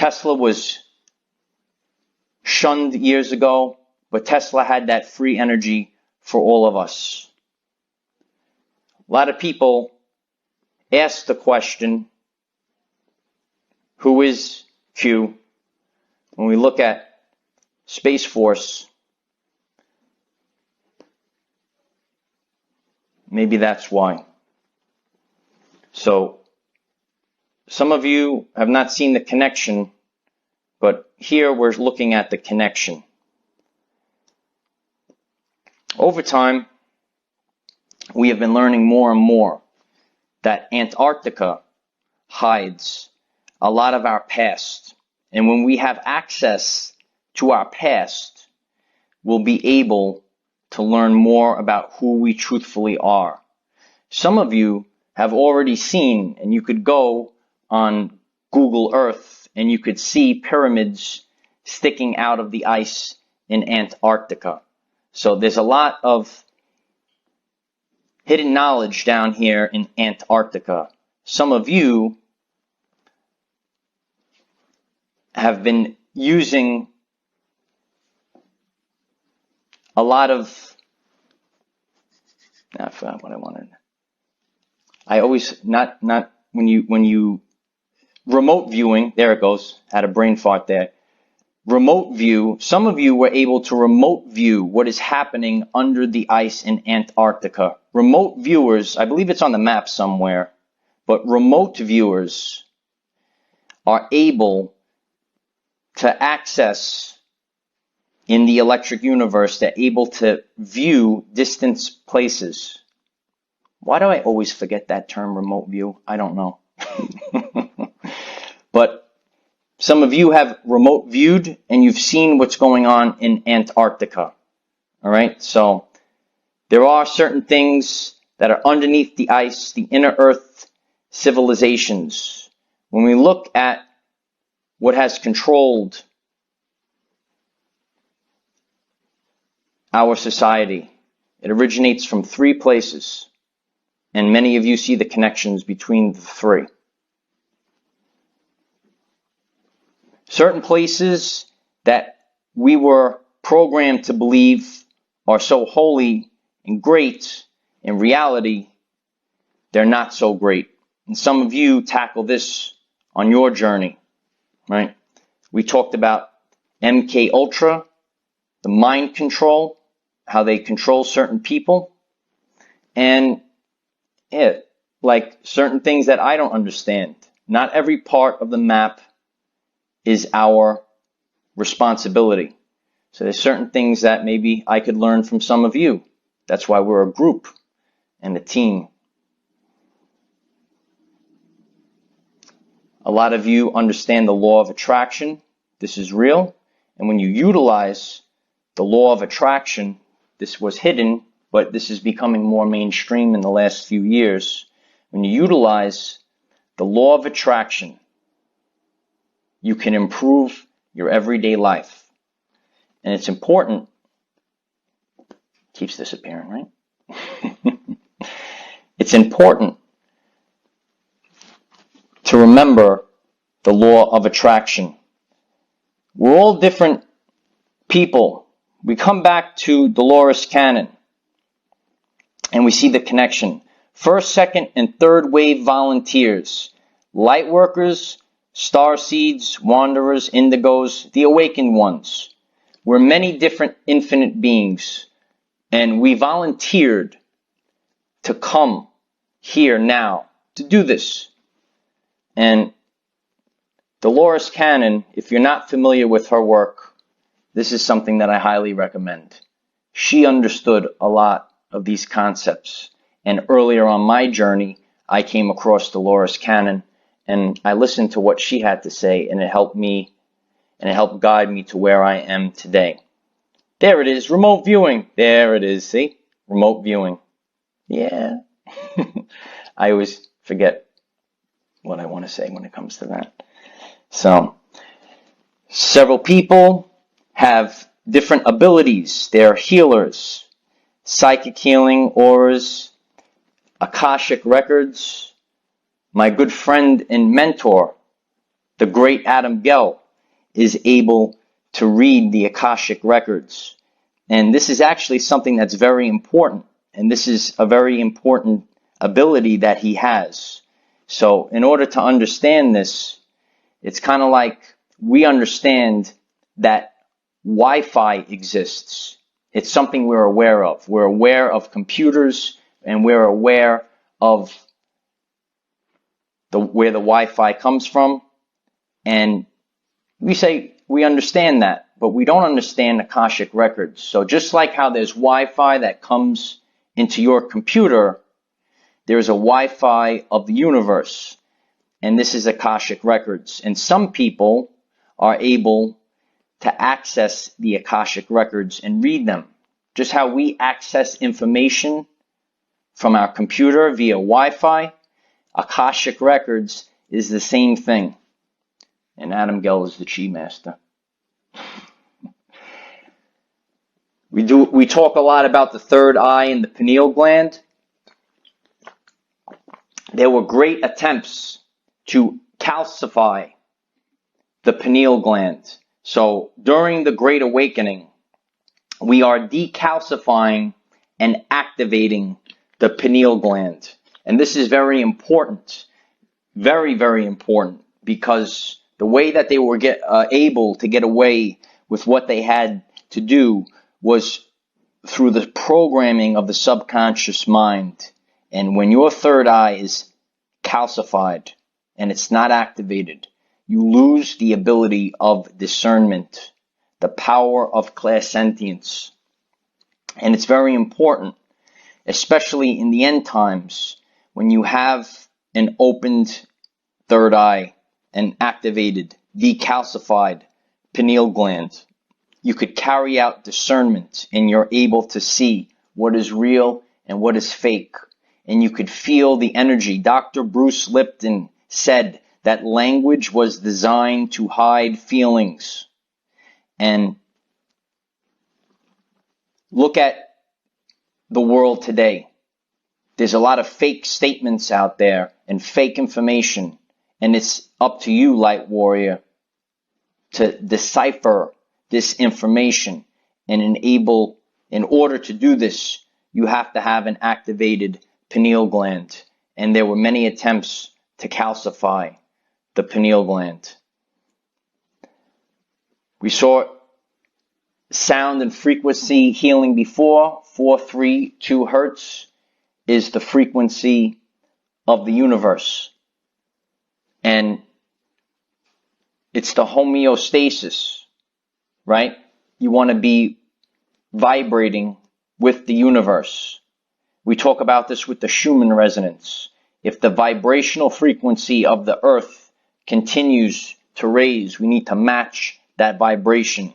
Tesla was shunned years ago, but Tesla had that free energy for all of us. A lot of people ask the question, who is Q? When we look at Space Force, maybe that's why. So, some of you have not seen the connection, but here we're looking at the connection. Over time, we have been learning more and more that Antarctica hides a lot of our past. And when we have access to our past, we'll be able to learn more about who we truthfully are. Some of you have already seen, and you could go on Google Earth and you could see pyramids sticking out of the ice in Antarctica. So there's a lot of hidden knowledge down here in Antarctica. Some of you have been using a lot of, I forgot what I wanted. I always, not when you remote viewing, there it goes, had a brain fart there. Remote view, some of you were able to remote view what is happening under the ice in Antarctica. Remote viewers, I believe it's on the map somewhere, but remote viewers are able to access in the electric universe. They're able to view distant places. Why do I always forget that term, remote view? I don't know. But some of you have remote viewed and you've seen what's going on in Antarctica. All right. So there are certain things that are underneath the ice, the inner earth civilizations. When we look at what has controlled our society, it originates from 3 places. And many of you see the connections between the 3. Certain places that we were programmed to believe are so holy and great, in reality, they're not so great. And some of you tackle this on your journey, right? We talked about MK Ultra, the mind control, how they control certain people, and like certain things that I don't understand. Not every part of the map is our responsibility. So there's certain things that maybe I could learn from some of you. That's why we're a group and a team. A lot of you understand the law of attraction. This is real. And when you utilize the law of attraction, this was hidden, but this is becoming more mainstream in the last few years. When you utilize the law of attraction, you can improve your everyday life. And it's important. Keeps disappearing, right? It's important to remember the law of attraction. We're all different people. We come back to Dolores Cannon and we see the connection. First, second, and third wave volunteers, light workers, star seeds, wanderers, indigos, the awakened ones. We're many different infinite beings, and we volunteered to come here now to do this. And Dolores Cannon, if you're not familiar with her work, this is something that I highly recommend. She understood a lot of these concepts. And earlier on my journey, I came across Dolores Cannon, and I listened to what she had to say, and it helped me, and it helped guide me to where I am today. There it is, remote viewing. There it is, see? Remote viewing. Yeah. I always forget what I want to say when it comes to that. So, several people have different abilities. They're healers, psychic healing, auras, Akashic records. My good friend and mentor, the the great Adam Gell is able to read the Akashic records. And this is actually something that's very important. And this is a very important ability that he has. So in order to understand this, it's kind of like we understand that Wi-Fi exists. It's something we're aware of. We're aware of computers, and we're aware of where the Wi-Fi comes from. And we say we understand that, but we don't understand Akashic records. So just like how there's Wi-Fi that comes into your computer, there's a Wi-Fi of the universe, and this is Akashic records. And some people are able to access the Akashic records and read them. Just how we access information from our computer via Wi-Fi, Akashic records is the same thing. And Adam Gell is the Chi Master. We talk a lot about the third eye and the pineal gland. There were great attempts to calcify the pineal gland. So during the Great Awakening, we are decalcifying and activating the pineal gland. And this is very important, very, very important, because the way that they were able to get away with what they had to do was through the programming of the subconscious mind. And when your third eye is calcified and it's not activated, you lose the ability of discernment, the power of clairsentience. And it's very important, especially in the end times, when you have an opened third eye, an activated, decalcified pineal gland. You could carry out discernment, and you're able to see what is real and what is fake. And you could feel the energy. Dr. Bruce Lipton said that language was designed to hide feelings. And look at the world today. There's a lot of fake statements out there and fake information. And it's up to you, Light Warrior, to decipher this information and enable. In order to do this, you have to have an activated pineal gland. And there were many attempts to calcify the pineal gland. We saw sound and frequency healing before. 432 hertz is the frequency of the universe. And it's the homeostasis, right? You want to be vibrating with the universe. We talk about this with the Schumann resonance. If the vibrational frequency of the earth continues to raise, we need to match that vibration.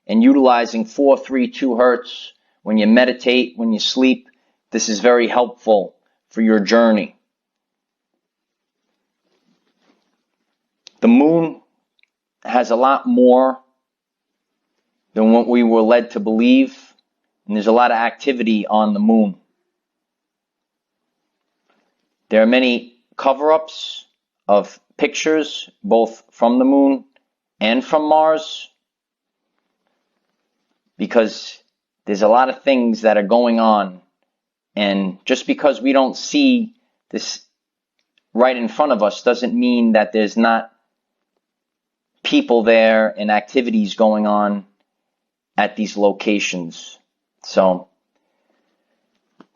And utilizing 432 hertz when you meditate, when you sleep, this is very helpful for your journey. The moon has a lot more than what we were led to believe, and there's a lot of activity on the moon. There are many cover-ups of pictures, both from the moon and from Mars, because there's a lot of things that are going on, and just because we don't see this right in front of us doesn't mean that there's not people there and activities going on at these locations. So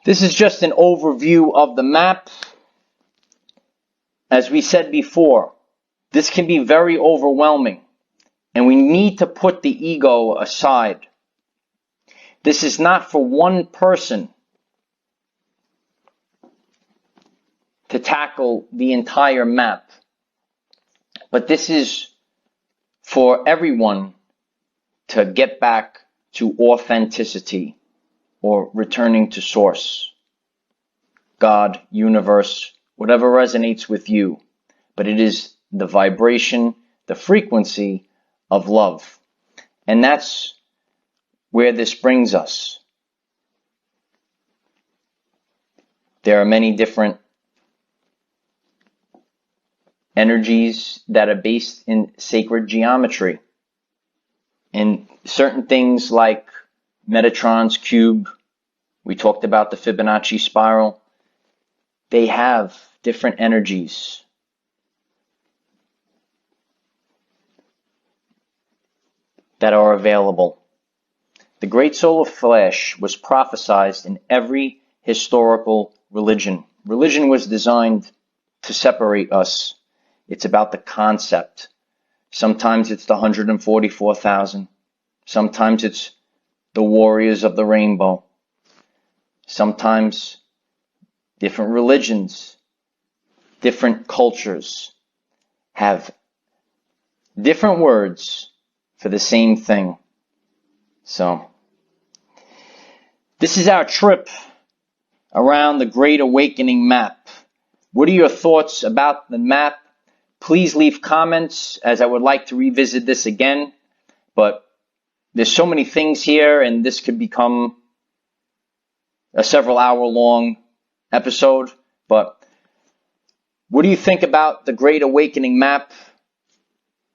this is just an overview of the map. As we said before, this can be very overwhelming, and we need to put the ego aside. This is not for one person to tackle the entire map, but this is for everyone to get back to authenticity, or returning to source, God, universe, whatever resonates with you. But it is the vibration, the frequency of love. And that's where this brings us. There are many different energies that are based in sacred geometry. And certain things like Metatron's cube, we talked about the Fibonacci spiral, they have different energies. That are available. The great solar flash was prophesied in every historical religion. Religion was designed to separate us. It's about the concept. Sometimes it's the 144,000. Sometimes it's the warriors of the rainbow. Sometimes different religions, different cultures have different words for the same thing. So, this is our trip around the Great Awakening map. What are your thoughts about the map? Please leave comments, as I would like to revisit this again. But there's so many things here, and this could become a several hour long episode. But what do you think about the Great Awakening map?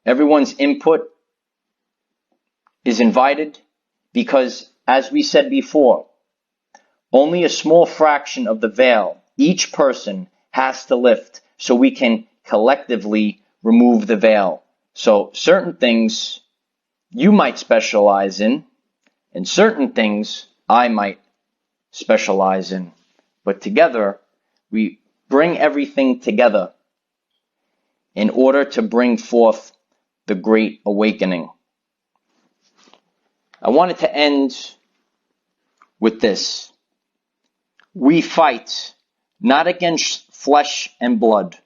Everyone's input is invited because, as we said before, only a small fraction of the veil each person has to lift so we can collectively remove the veil. So certain things you might specialize in, and certain things I might specialize in. But together, we bring everything together in order to bring forth the Great Awakening. I wanted to end with this. We fight not against flesh and blood,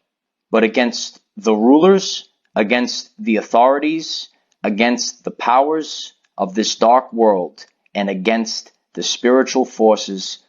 but against the rulers, against the authorities, against the powers of this dark world, and against the spiritual forces